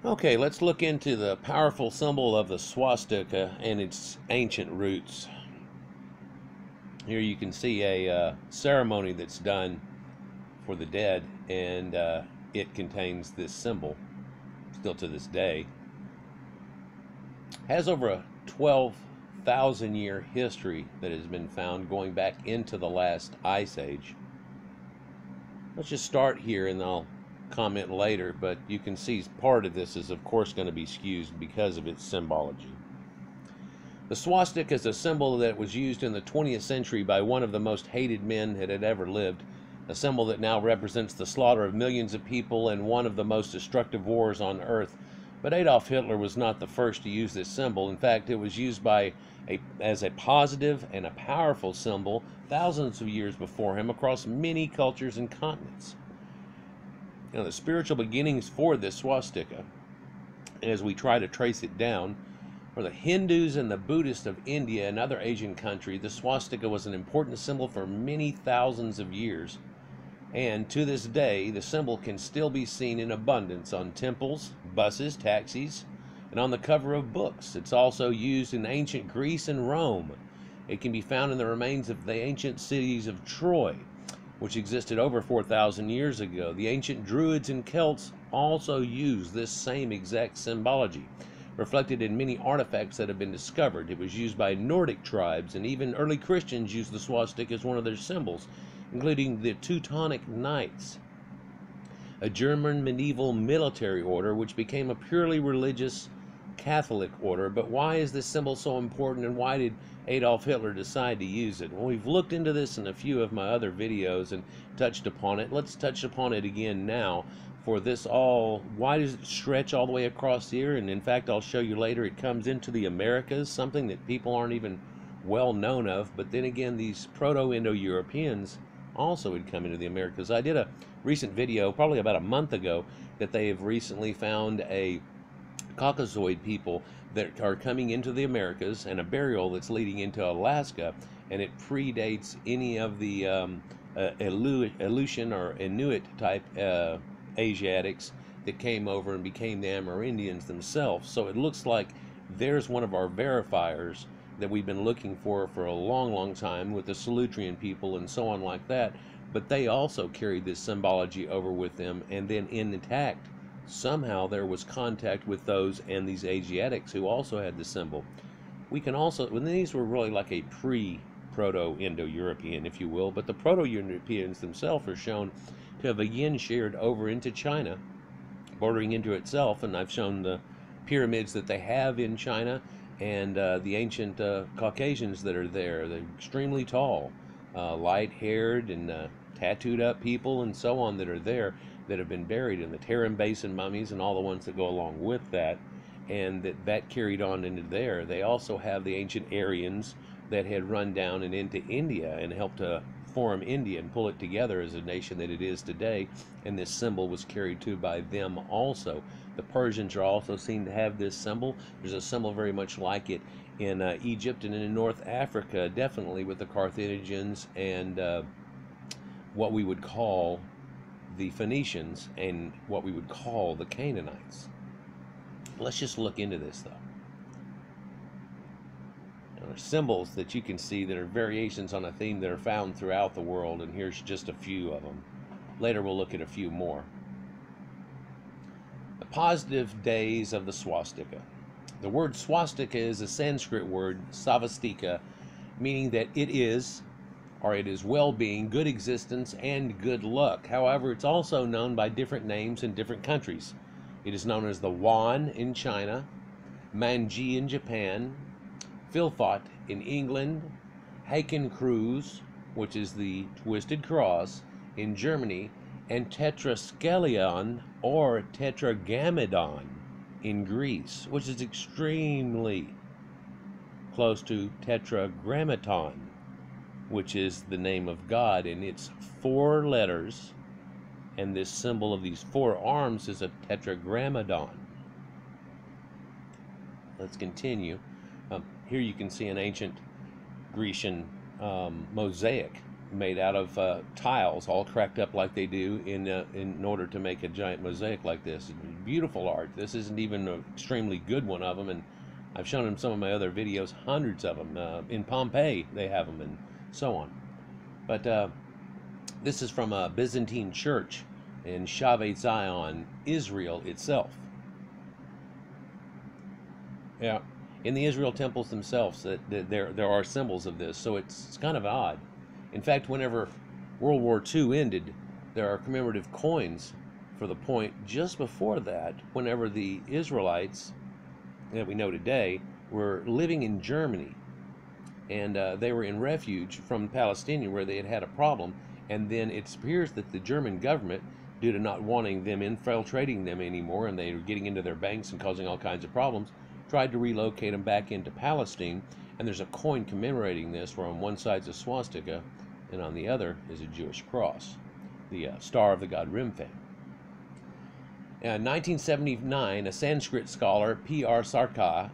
Okay, let's look into the powerful symbol of the swastika and its ancient roots. Here you can see a ceremony that's done for the dead, and it contains this symbol, still to this day. Has over a 12,000 year history that has been found going back into the last ice age. Let's just start here and I'll comment later, but you can see part of this is of course going to be skewed because of its symbology. The swastika is a symbol that was used in the 20th century by one of the most hated men that had ever lived, a symbol that now represents the slaughter of millions of people and one of the most destructive wars on earth. But Adolf Hitler was not the first to use this symbol. In fact, it was used as a positive and a powerful symbol thousands of years before him across many cultures and continents. The spiritual beginnings for this swastika, as we try to trace it down, for the Hindus and the Buddhists of India and other Asian countries, the swastika was an important symbol for many thousands of years. And to this day, the symbol can still be seen in abundance on temples, buses, taxis, and on the cover of books. It's also used in ancient Greece and Rome. It can be found in the remains of the ancient cities of Troy, which existed over 4,000 years ago. The ancient Druids and Celts also used this same exact symbology, reflected in many artifacts that have been discovered. It was used by Nordic tribes, and even early Christians used the swastika as one of their symbols, including the Teutonic Knights, a German medieval military order which became a purely religious Catholic order. But why is this symbol so important, and why did Adolf Hitler decide to use it? Well, we've looked into this in a few of my other videos and touched upon it. Let's touch upon it again now. For this why does it stretch all the way across here? And in fact, I'll show you later, it comes into the Americas, something that people aren't even well known of. But then again, these Proto-Indo-Europeans also had come into the Americas. I did a recent video, probably about a month ago, that they have recently found a Caucasoid people that are coming into the Americas, and a burial that's leading into Alaska, and it predates any of the Aleutian or Inuit type Asiatics that came over and became the Amerindians themselves. So it looks like there's one of our verifiers that we've been looking for a long time with the Solutrean people and so on like that. But they also carried this symbology over with them, and then intact somehow there was contact with those and these Asiatics who also had the symbol. We can also, when these were really like a Proto-Indo-European, if you will, but the Proto-Europeans themselves are shown to have again shared over into China, bordering into itself. And I've shown the pyramids that they have in China, and the ancient Caucasians that are there. They're extremely tall, light-haired and tattooed up people and so on that are there, that have been buried in the Tarim Basin mummies and all the ones that go along with that, and that carried on into there. They also have the ancient Aryans that had run down and into India and helped to form India and pull it together as a nation that it is today, and this symbol was carried to by them also. The Persians are also seen to have this symbol. There's a symbol very much like it in Egypt and in North Africa, definitely with the Carthaginians and what we would call the Phoenicians and what we would call the Canaanites. Let's just look into this though. There are symbols that you can see that are variations on a theme that are found throughout the world, and here's just a few of them. Later we'll look at a few more. The positive days of the swastika. The word swastika is a Sanskrit word, savastika, meaning that it is well-being, good existence, and good luck. However, it's also known by different names in different countries. It is known as the Wan in China, Manji in Japan, Philpot in England, Hakenkreuz, which is the twisted cross, in Germany, and Tetraskelion or Tetragrammaton in Greece, which is extremely close to Tetragrammaton, which is the name of God, and it's 4 letters, and this symbol of these 4 arms is a tetragrammaton. Let's continue. Here you can see an ancient Grecian mosaic made out of tiles, all cracked up like they do in order to make a giant mosaic like this. Beautiful art. This isn't even an extremely good one of them, and I've shown them some of my other videos, hundreds of them. In Pompeii, they have them, and so on. But this is from a Byzantine church in Shavet Zion, Israel itself. Yeah, in the Israel temples themselves, there are symbols of this, so it's kind of odd. In fact, whenever World War II ended, there are commemorative coins for the point just before that, whenever the Israelites that we know today were living in Germany, and they were in refuge from Palestine where they had a problem, and then it appears that the German government, due to not wanting them infiltrating them anymore, and they were getting into their banks and causing all kinds of problems, tried to relocate them back into Palestine, and there's a coin commemorating this where on one side's a swastika and on the other is a Jewish cross, the star of the god Remphan. In 1979, a Sanskrit scholar, P.R. Sarkar,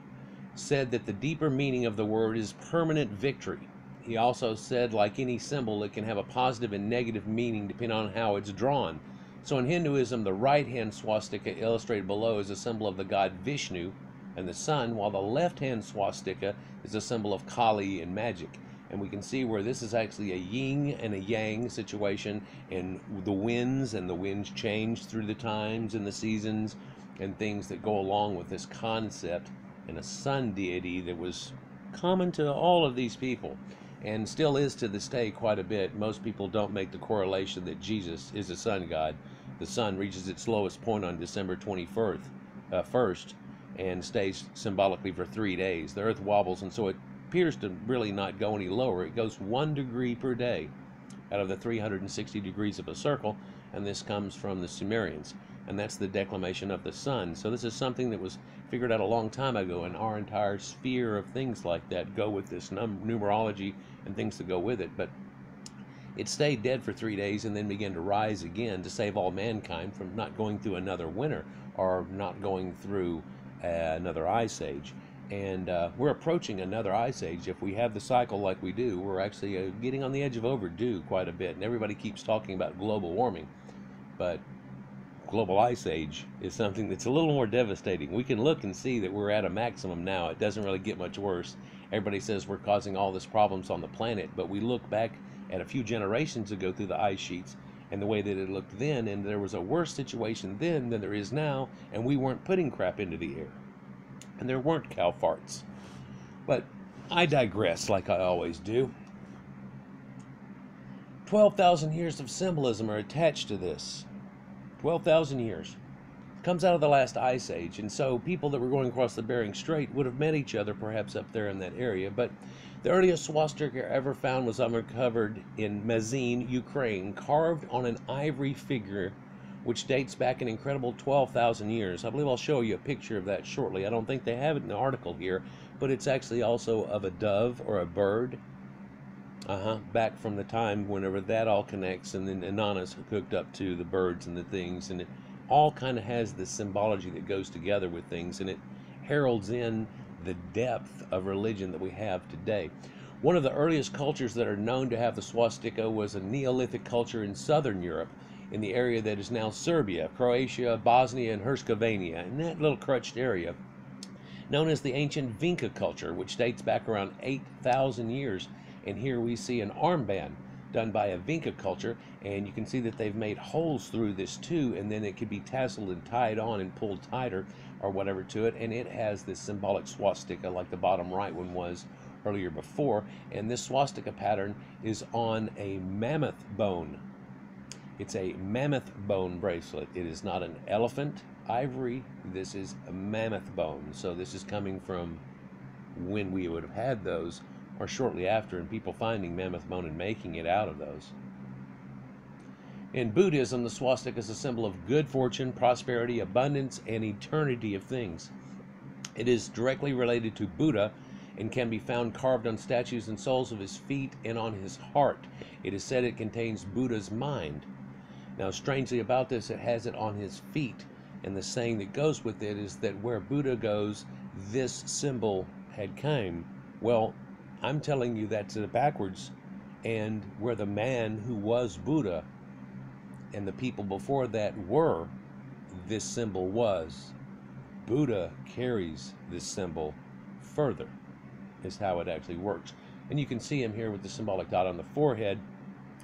said that the deeper meaning of the word is permanent victory. He also said, like any symbol, it can have a positive and negative meaning depending on how it's drawn. So in Hinduism, the right-hand swastika illustrated below is a symbol of the god Vishnu and the sun, while the left-hand swastika is a symbol of Kali and magic. And we can see where this is actually a yin and a yang situation, and the winds change through the times and the seasons and things that go along with this concept, and a sun deity that was common to all of these people and still is to this day quite a bit. Most people don't make the correlation that Jesus is a sun god. The sun reaches its lowest point on December 21st and stays symbolically for 3 days. The earth wobbles, and so it appears to really not go any lower. It goes 1 degree per day out of the 360 degrees of a circle, and this comes from the Sumerians, and that's the declination of the sun. So this is something that was figured out a long time ago, and our entire sphere of things like that go with this numerology and things that go with it. But it stayed dead for 3 days and then began to rise again to save all mankind from not going through another winter or not going through another ice age. And we're approaching another ice age. If we have the cycle like we do, we're actually getting on the edge of overdue quite a bit. And everybody keeps talking about global warming, but global ice age is something that's a little more devastating. We can look and see that we're at a maximum now. It doesn't really get much worse. Everybody says we're causing all these problems on the planet, but we look back at a few generations ago through the ice sheets and the way that it looked then, and there was a worse situation then than there is now, and we weren't putting crap into the air. And there weren't cow farts. But I digress, like I always do. 12,000 years of symbolism are attached to this. 12,000 years. It comes out of the last ice age, and so people that were going across the Bering Strait would have met each other perhaps up there in that area. But the earliest swastika ever found was uncovered in Mazin, Ukraine, carved on an ivory figure which dates back an incredible 12,000 years. I believe I'll show you a picture of that shortly. I don't think they have it in the article here, but it's actually also of a dove or a bird. Back from the time whenever that all connects, and then Inanna's hooked up to the birds and the things, and it all kind of has this symbology that goes together with things, and it heralds in the depth of religion that we have today. One of the earliest cultures that are known to have the swastika was a Neolithic culture in southern Europe, in the area that is now Serbia, Croatia, Bosnia, and Herzegovina, in that little crutched area, known as the ancient Vinca culture, which dates back around 8,000 years. And here we see an armband done by a Vinca culture, and you can see that they've made holes through this too, and then it could be tasseled and tied on and pulled tighter or whatever to it, and it has this symbolic swastika like the bottom right one was earlier before. And this swastika pattern is on a mammoth bone. It's a mammoth bone bracelet. It is not an elephant ivory. This is a mammoth bone. So this is coming from when we would have had those, or shortly after, and people finding mammoth bone and making it out of those. In Buddhism, the swastika is a symbol of good fortune, prosperity, abundance, and eternity of things. It is directly related to Buddha and can be found carved on statues and soles of his feet and on his heart. It is said it contains Buddha's mind. Now, strangely about this, it has it on his feet, and the saying that goes with it is that where Buddha goes, this symbol had came. Well, I'm telling you that's backwards. and where the man who was Buddha and the people before that were, this symbol was. Buddha carries this symbol further, is how it actually works. And you can see him here with the symbolic dot on the forehead,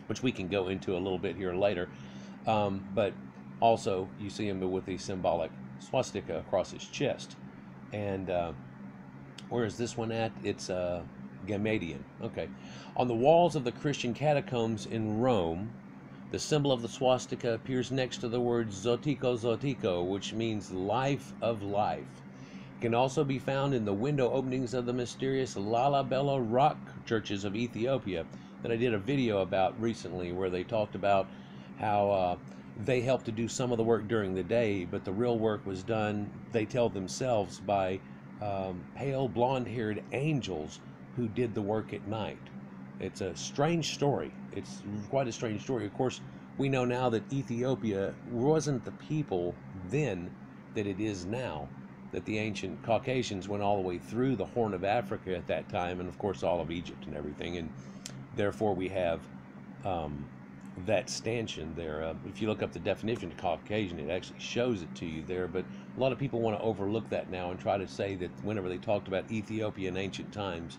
which we can go into a little bit here later. But also, you see him with the symbolic swastika across his chest. And where is this one at? It's Gamadian. Okay. On the walls of the Christian catacombs in Rome, the symbol of the swastika appears next to the word Zotiko Zotiko, which means life of life. It can also be found in the window openings of the mysterious Lalibela rock churches of Ethiopia that I did a video about recently, where they talked about how they helped to do some of the work during the day, but the real work was done, they tell themselves, by pale blonde-haired angels who did the work at night. It's a strange story. It's quite a strange story. Of course, we know now that Ethiopia wasn't the people then that it is now, that the ancient Caucasians went all the way through the Horn of Africa at that time, and of course all of Egypt and everything, and therefore we have that stanchion there. If you look up the definition of Caucasian, it actually shows it to you there, but a lot of people want to overlook that now and try to say that whenever they talked about Ethiopia in ancient times,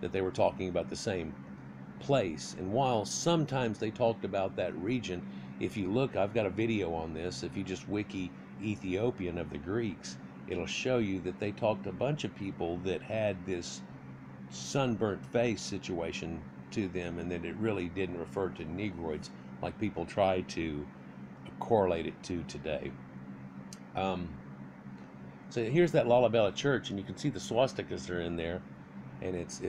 that they were talking about the same place. And while sometimes they talked about that region, if you look, I've got a video on this, if you just wiki Ethiopian of the Greeks, it'll show you that they talked to a bunch of people that had this sunburnt face situation to them, and that it really didn't refer to Negroids like people try to correlate it to today. So here's that Lalibela church, and you can see the swastikas are in there, and it's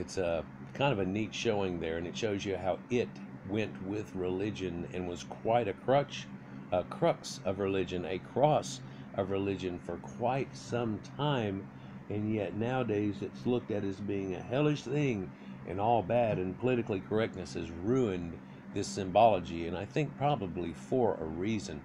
kind of a neat showing there, and it shows you how it went with religion and was quite a crux of religion, a cross of religion for quite some time, and yet nowadays it's looked at as being a hellish thing and all bad, and politically correctness has ruined this symbology, and I think probably for a reason.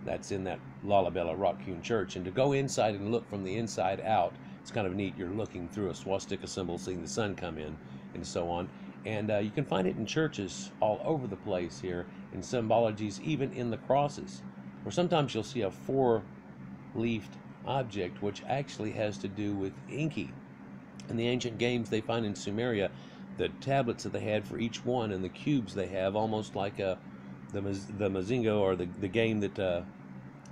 That's in that Lalibela rock-hewn church, and to go inside and look from the inside out, it's kind of neat. You're looking through a swastika symbol, seeing the sun come in, and so on. And you can find it in churches all over the place here, in symbologies, even in the crosses, where sometimes you'll see a four-leafed object, which actually has to do with Enki. In the ancient games they find in Sumeria, the tablets that they had for each one, and the cubes they have, almost like the Mazingo, or the game that, the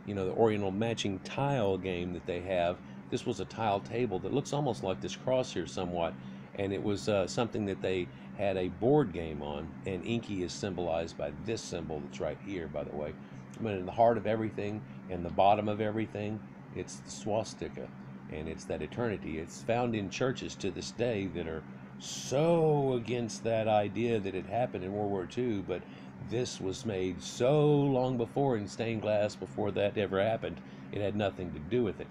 Oriental matching tile game that they have. This was a tile table that looks almost like this cross here somewhat, and it was something that they had a board game on, and Enki is symbolized by this symbol that's right here, by the way. But in the heart of everything and the bottom of everything, it's the swastika, and it's that eternity. It's found in churches to this day that are so against that idea that it happened in World War II, but this was made so long before in stained glass, before that ever happened, it had nothing to do with it.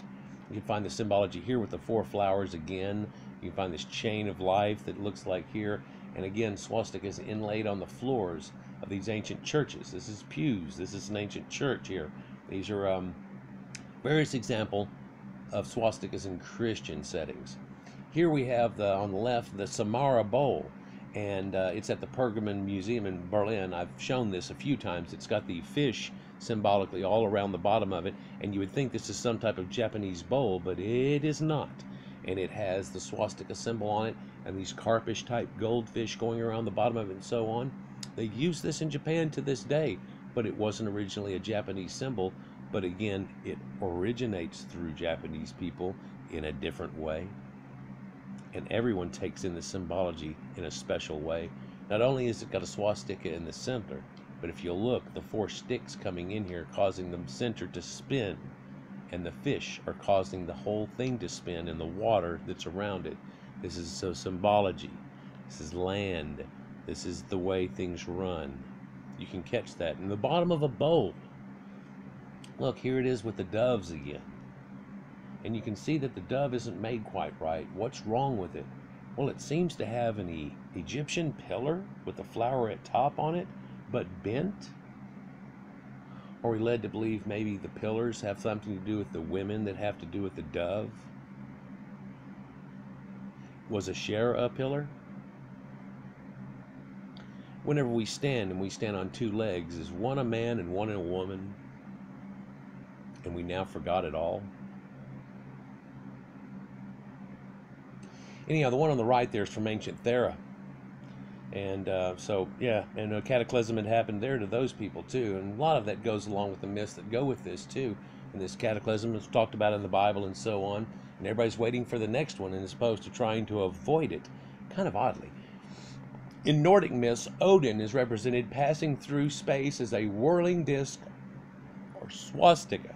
You can find the symbology here with the four flowers again. You can find this chain of life that looks like here, and again, swastika is inlaid on the floors of these ancient churches. This is pews. This is an ancient church here. These are various examples of swastikas in Christian settings. Here we have, on the left, the Samara bowl, and it's at the Pergamon Museum in Berlin. I've shown this a few times. It's got the fish symbolically all around the bottom of it, and you would think this is some type of Japanese bowl, but it is not. And it has the swastika symbol on it, and these carpish type goldfish going around the bottom of it, and so on. They use this in Japan to this day, but it wasn't originally a Japanese symbol. But again, it originates through Japanese people in a different way. And everyone takes in the symbology in a special way. Not only has it got a swastika in the center, but if you look, the four sticks coming in here causing the center to spin, and the fish are causing the whole thing to spin in the water that's around it. This is so symbology. This is land. This is the way things run. You can catch that in the bottom of a bowl. Look, here it is with the doves again. And you can see that the dove isn't made quite right. What's wrong with it? Well, it seems to have an Egyptian pillar with the flower at top on it, but bent. Or we led to believe maybe the pillars have something to do with the women that have to do with the dove. Was Asherah a pillar? whenever we stand and we stand on two legs, is one a man and one a woman, and we now forgot it all? Anyhow, the one on the right there is from ancient Thera. And so, yeah, and a cataclysm had happened there to those people too. And a lot of that goes along with the myths that go with this too. And this cataclysm is talked about in the Bible and so on. And everybody's waiting for the next one, and as opposed to trying to avoid it, kind of oddly. In Nordic myths, Odin is represented passing through space as a whirling disc, or swastika,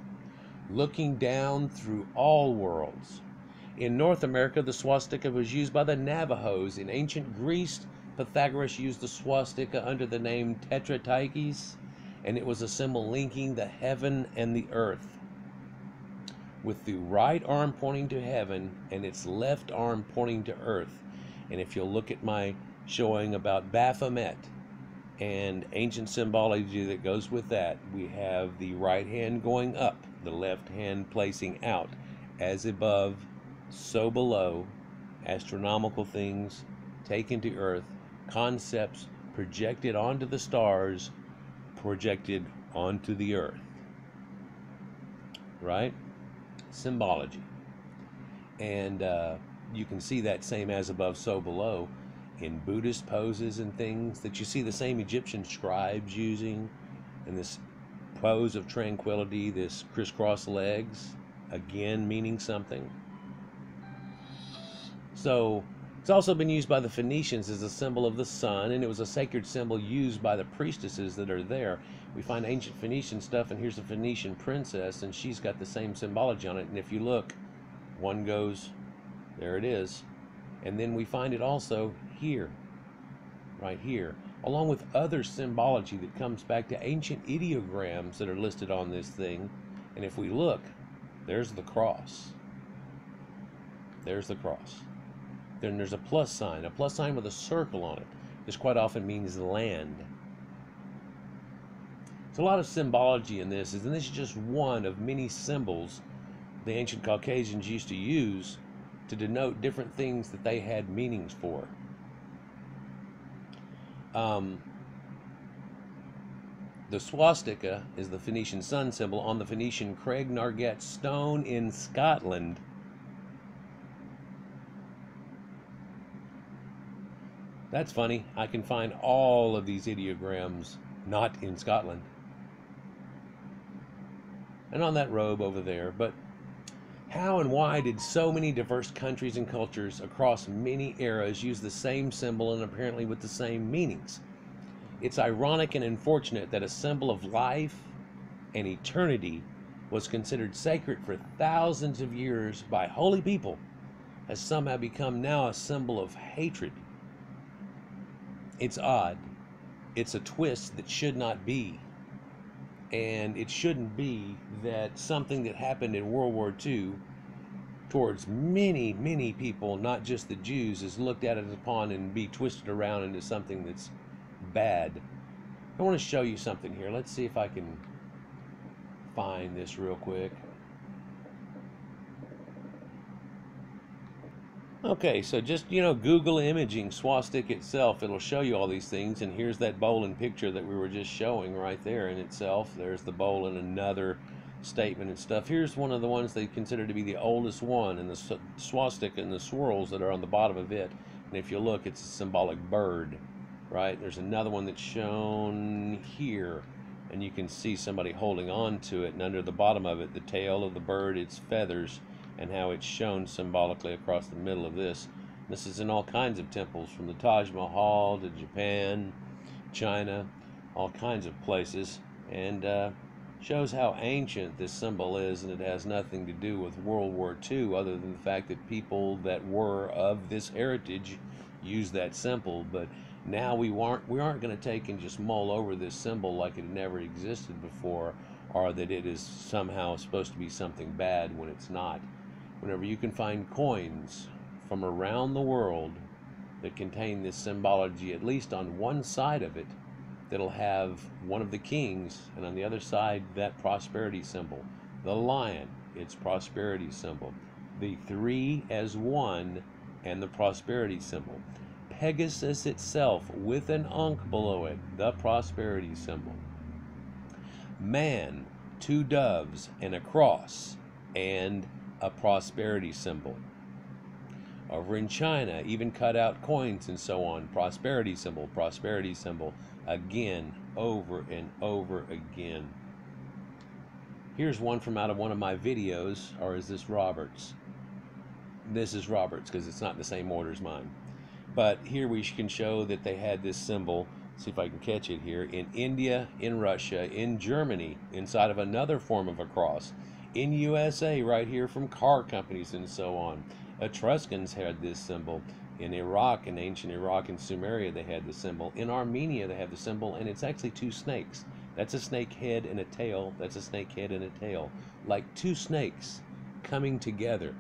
looking down through all worlds. In North America, the swastika was used by the Navajos. In ancient Greece, Pythagoras used the swastika under the name tetratyches, and it was a symbol linking the heaven and the earth, with the right arm pointing to heaven and its left arm pointing to earth. And if you'll look at my showing about Baphomet and ancient symbology that goes with that, we have the right hand going up, the left hand placing out, as above, so below, astronomical things taken to earth, concepts projected onto the stars, projected onto the earth. Right? Symbology. And you can see that same as above, so below in Buddhist poses and things that you see the same Egyptian scribes using, in this pose of tranquility, this crisscross legs, again meaning something. So it's also been used by the Phoenicians as a symbol of the sun, and it was a sacred symbol used by the priestesses that are there. We find ancient Phoenician stuff, and here's a Phoenician princess, and she's got the same symbology on it. And if you look, one goes, there it is. And then we find it also here, right here, along with other symbology that comes back to ancient ideograms that are listed on this thing. And if we look, there's the cross. There's the cross. Then there's a plus sign with a circle on it. This quite often means land. There's a lot of symbology in this, and this is just one of many symbols the ancient Caucasians used to use to denote different things that they had meanings for. The swastika is the Phoenician sun symbol on the Phoenician Craig Narget stone in Scotland. That's funny. I can find all of these ideograms not in Scotland. And on that robe over there. But how and why did so many diverse countries and cultures across many eras use the same symbol and apparently with the same meanings? It's ironic and unfortunate that a symbol of life and eternity was considered sacred for thousands of years by holy people has somehow become now a symbol of hatred. It's odd. It's a twist that should not be. And it shouldn't be that something that happened in World War II towards many, many people, not just the Jews, is looked at as upon and be twisted around into something that's bad. I want to show you something here. Let's see if I can find this real quick. Okay, so just, Google imaging swastika itself. It'll show you all these things. And here's that bowl and picture that we were just showing right there in itself. There's the bowl and another statement and stuff. Here's one of the ones they consider to be the oldest one, and the swastika and the swirls that are on the bottom of it. And if you look, it's a symbolic bird, right? There's another one that's shown here, and you can see somebody holding on to it. And under the bottom of it, the tail of the bird, its feathers, and how it's shown symbolically across the middle of this. This is in all kinds of temples, from the Taj Mahal to Japan, China, all kinds of places, and shows how ancient this symbol is, and it has nothing to do with World War II other than the fact that people that were of this heritage used that symbol. But now we aren't going to take and just mull over this symbol like it never existed before, or that it is somehow supposed to be something bad when it's not. Whenever you can find coins from around the world that contain this symbology, at least on one side of it, that'll have one of the kings, and on the other side, that prosperity symbol. The lion, its prosperity symbol. The three as one, and the prosperity symbol. Pegasus itself with an ankh below it, the prosperity symbol. Man, two doves and a cross and a prosperity symbol. Over in China, even cut out coins and so on, prosperity symbol, again, over and over again. Here's one from out of one of my videos, or is this Robert's? This is Robert's because it's not in the same order as mine. But here we can show that they had this symbol, see if I can catch it here, in India, in Russia, in Germany, inside of another form of a cross, in USA, right here from car companies and so on. Etruscans had this symbol. In Iraq, in ancient Iraq and Sumeria, they had the symbol. In Armenia, they have the symbol, and it's actually two snakes. That's a snake head and a tail. That's a snake head and a tail. Like two snakes coming together.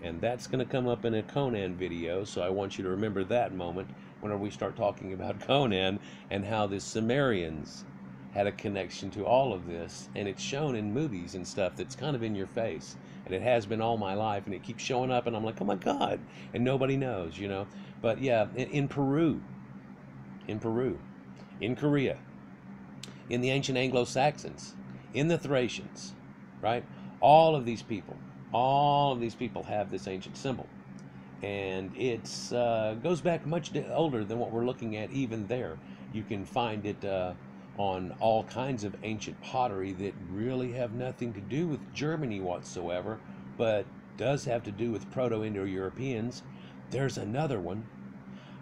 And that's going to come up in a Conan video, so I want you to remember that moment whenever we start talking about Conan and how the Sumerians had a connection to all of this. And it's shown in movies and stuff that's kind of in your face. And it has been all my life, and it keeps showing up, and I'm like, oh my God, and nobody knows, you know. But yeah, in Peru, in Korea, in the ancient Anglo-Saxons, in the Thracians, right? All of these people have this ancient symbol. And it's goes back much older than what we're looking at even there. You can find it on all kinds of ancient pottery that really have nothing to do with Germany whatsoever, but does have to do with Proto-Indo-Europeans. There's another one.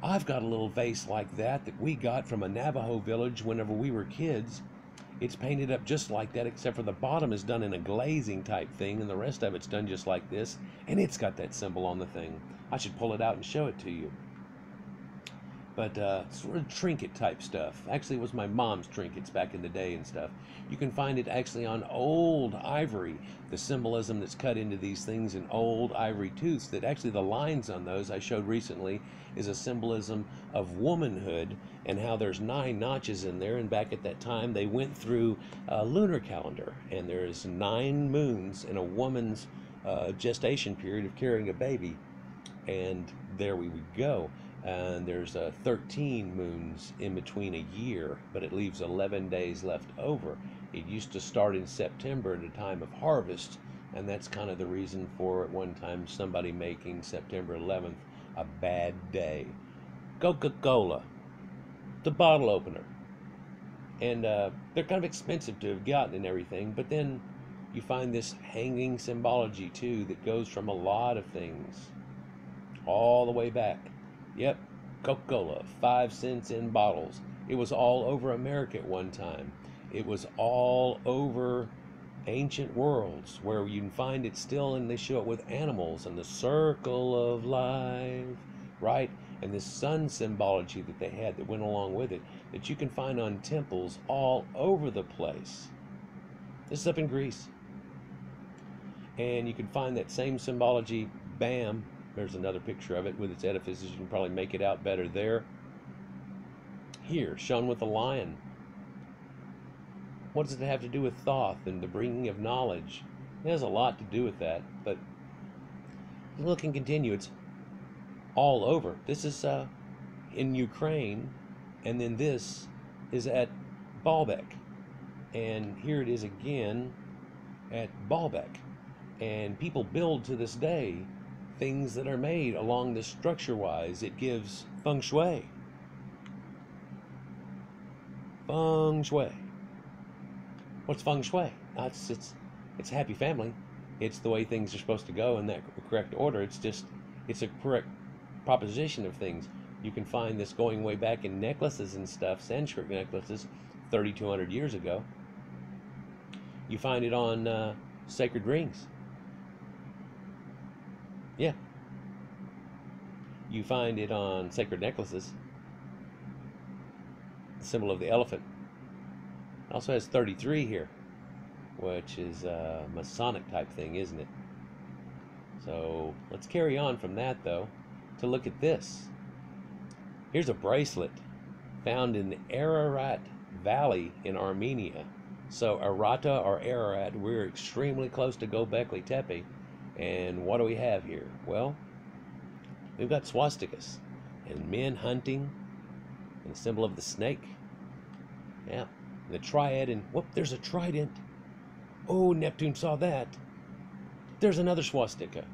I've got a little vase like that we got from a Navajo village whenever we were kids. It's painted up just like that, except for the bottom is done in a glazing type thing, and the rest of it's done just like this, and it's got that symbol on the thing. I should pull it out and show it to you. But sort of trinket type stuff. Actually, it was my mom's trinkets back in the day and stuff. You can find it actually on old ivory. The symbolism that's cut into these things in old ivory tooths, that actually the lines on those I showed recently is a symbolism of womanhood and how there's 9 notches in there. And back at that time, they went through a lunar calendar, and there's 9 moons in a woman's gestation period of carrying a baby. And there we would go. And there's 13 moons in between a year, but it leaves 11 days left over. It used to start in September at a time of harvest, and that's kind of the reason for at one time somebody making September 11th a bad day. Coca-Cola, the bottle opener. And they're kind of expensive to have gotten and everything, but then you find this hanging symbology too that goes from a lot of things all the way back. Yep, Coca-Cola, 5 cents in bottles. It was all over America at one time. It was all over ancient worlds where you can find it still, and they show it with animals and the circle of life, right? And this sun symbology that they had that went along with it, that you can find on temples all over the place. This is up in Greece. And you can find that same symbology, bam, there's another picture of it with its edifices. You can probably make it out better there. Here, shown with a lion. What does it have to do with Thoth and the bringing of knowledge? It has a lot to do with that, but look and continue. It's all over. This is in Ukraine, and then this is at Baalbek. And here it is again at Baalbek. And people build to this day things that are made along this structure-wise. It gives feng shui. Feng shui. What's feng shui? It's happy family. It's the way things are supposed to go in that correct order. It's a correct proposition of things. You can find this going way back in necklaces and stuff, Sanskrit necklaces, 3,200 years ago. You find it on sacred rings. Yeah. You find it on sacred necklaces. The symbol of the elephant. It also has 33 here, which is a Masonic type thing, isn't it? So let's carry on from that, though, to look at this. Here's a bracelet found in the Ararat Valley in Armenia. So Arata or Ararat, we're extremely close to Göbekli Tepe. And what do we have here? Well, we've got swastikas. and men hunting, and the symbol of the snake. Yeah, and the triad, and whoop, there's a trident. Oh, Neptune saw that. There's another swastika.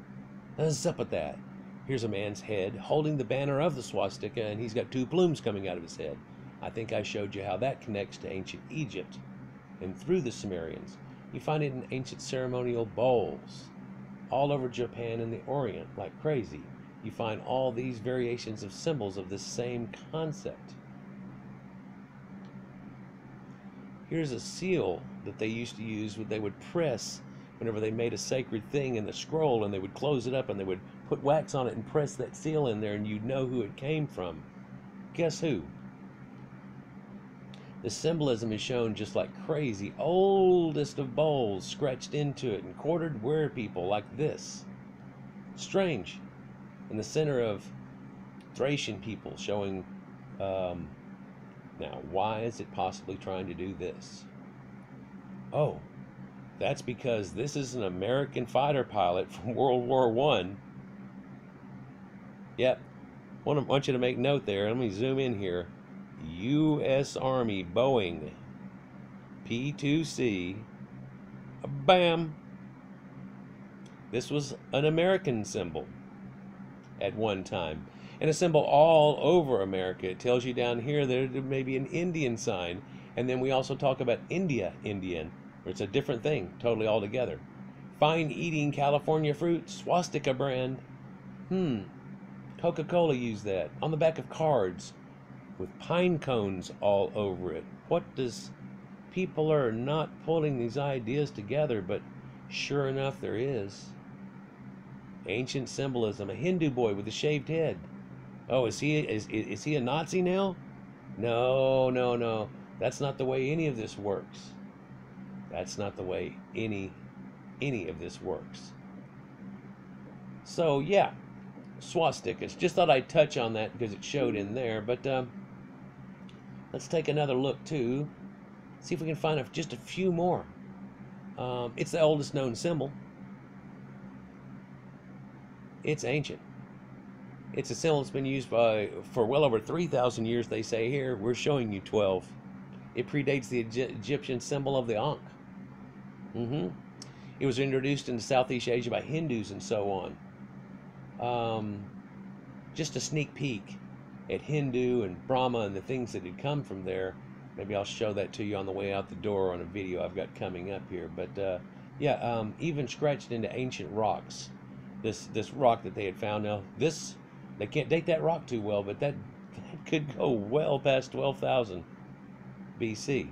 What's up with that? Here's a man's head holding the banner of the swastika, and he's got two plumes coming out of his head. I think I showed you how that connects to ancient Egypt and through the Sumerians. You find it in ancient ceremonial bowls all over Japan and the Orient like crazy. You find all these variations of symbols of this same concept. Here's a seal that they used to use, they would press whenever they made a sacred thing in the scroll, and they would close it up and they would put wax on it and press that seal in there, and you'd know who it came from. Guess who? The symbolism is shown just like crazy. Oldest of bowls scratched into it and quartered ware people like this. Strange. In the center of Thracian people showing, now why is it possibly trying to do this? Oh, that's because this is an American fighter pilot from World War I. Yep, want you to make note there. Let me zoom in here. U.S. Army Boeing P-2C. Bam! This was an American symbol at one time, and a symbol all over America. It tells you down here that there may be an Indian sign, and then we also talk about Indian. It's a different thing, totally altogether. Fine eating California fruit, swastika brand. Coca-Cola used that on the back of cards with pine cones all over it. What does... People are not pulling these ideas together, but sure enough there is. Ancient symbolism, a Hindu boy with a shaved head. Oh, is he a Nazi now? No. That's not the way any of this works. That's not the way any of this works. So yeah, swastikas. Just thought I'd touch on that because it showed in there. But let's take another look too. See if we can find just a few more. It's the oldest known symbol. It's ancient. It's a symbol that's been used for well over 3,000 years, they say here. We're showing you 12. It predates the Egyptian symbol of the Ankh. It was introduced into Southeast Asia by Hindus and so on. Just a sneak peek at Hindu and Brahma and the things that had come from there. Maybe I'll show that to you on the way out the door on a video I've got coming up here. But yeah, even scratched into ancient rocks. This rock that they had found. Now they can't date that rock too well, but that could go well past 12,000 BC.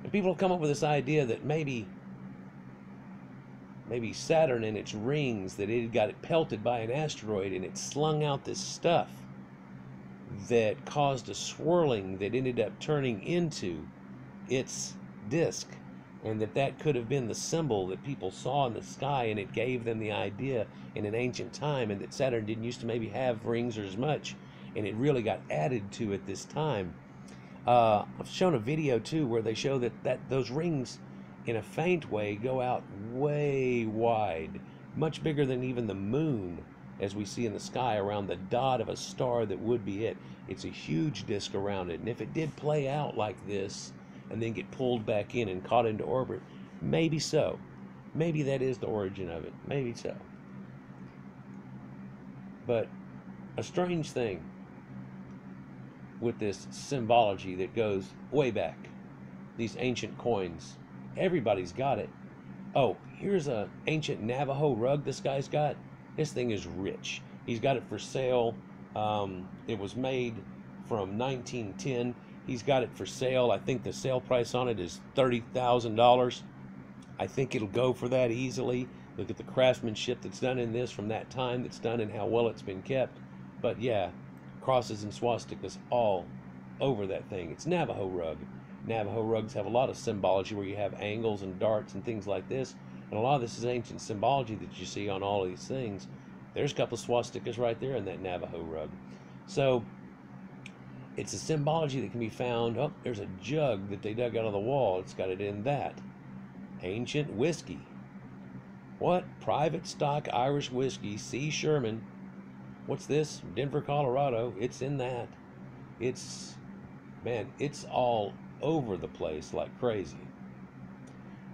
And people have come up with this idea that maybe Saturn and its rings, that it had got pelted by an asteroid and it slung out this stuff that caused a swirling that ended up turning into its disk, and that could have been the symbol that people saw in the sky, and it gave them the idea in an ancient time, and that Saturn didn't used to maybe have rings or as much, and it really got added to at this time. I've shown a video too where they show that those rings in a faint way go out way wide, much bigger than even the moon as we see in the sky around the dot of a star that would be it. It's a huge disk around it, and if it did play out like this and then get pulled back in and caught into orbit, maybe so. Maybe that is the origin of it. Maybe so. But a strange thing with this symbology that goes way back, these ancient coins, everybody's got it. Oh, here's an ancient Navajo rug this guy's got. This thing is rich. He's got it for sale. It was made from 1910. He's got it for sale. I think the sale price on it is $30,000. I think it'll go for that easily. Look at the craftsmanship that's done in this from that time that's done and how well it's been kept. But yeah, crosses and swastikas all over that thing. It's Navajo rug. Navajo rugs have a lot of symbology where you have angles and darts and things like this. And a lot of this is ancient symbology that you see on all of these things. There's a couple of swastikas right there in that Navajo rug. So it's a symbology that can be found. Oh, there's a jug that they dug out of the wall. It's got it in that. Ancient whiskey. What? Private stock Irish whiskey, C. Sherman. What's this? Denver, Colorado. It's in that. It's, man, it's all over the place like crazy.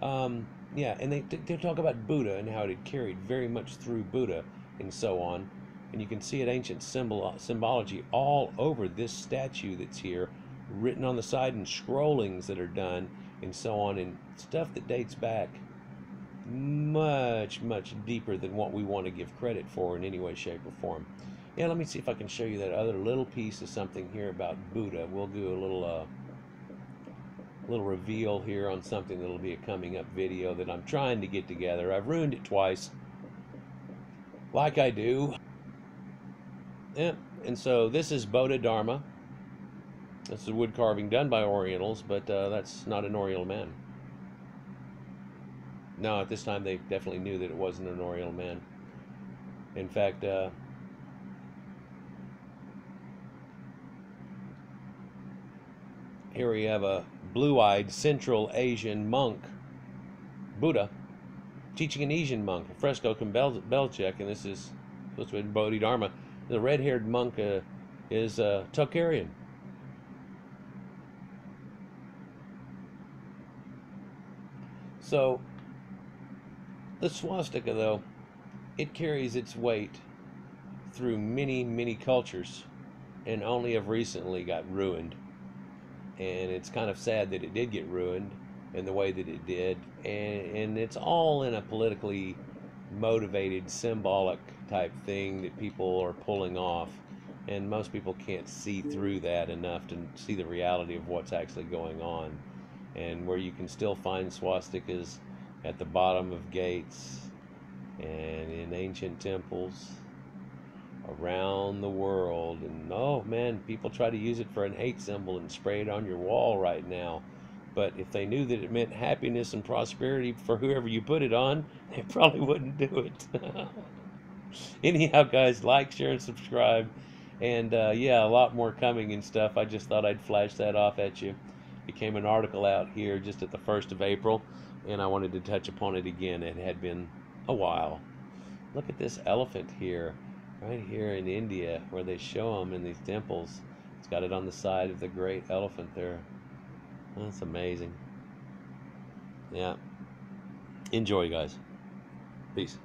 Um, yeah, and they talk about Buddha and how it had carried very much through Buddha and so on. And you can see it ancient symbology all over this statue that's here, written on the side, and scrollings that are done and so on, and stuff that dates back much, much deeper than what we want to give credit for in any way, shape, or form. Yeah, let me see if I can show you that other little piece of something here about Buddha. We'll do a little reveal here on something that'll be a coming up video that I'm trying to get together. I've ruined it twice, like I do. Yeah, and so this is Bodhidharma. This is wood carving done by Orientals, but that's not an Oriental man. No, at this time they definitely knew that it wasn't an Oriental man. In fact, here we have a blue-eyed Central Asian monk, Buddha, teaching an Asian monk, a fresco from Belchek, and this is supposed to be Bodhidharma. The red-haired monk is Tocharian. So the swastika, though, it carries its weight through many, many cultures, and only have recently got ruined. And it's kind of sad that it did get ruined in the way that it did, and it's all in a politically motivated, symbolic type thing that people are pulling off, and most people can't see through that enough to see the reality of what's actually going on, and where you can still find swastikas at the bottom of gates and in ancient temples around the world. And oh man, people try to use it for an hate symbol and spray it on your wall right now, but if they knew that it meant happiness and prosperity for whoever you put it on, they probably wouldn't do it. Anyhow, guys, like, share, and subscribe, and yeah, a lot more coming and stuff. I just thought I'd flash that off at you. It came an article out here just at the 1st of April, and I wanted to touch upon it again. It had been a while. Look at this elephant here, right here in India, where they show them in these temples. It's got it on the side of the great elephant there. That's amazing. Yeah. Enjoy, guys. Peace.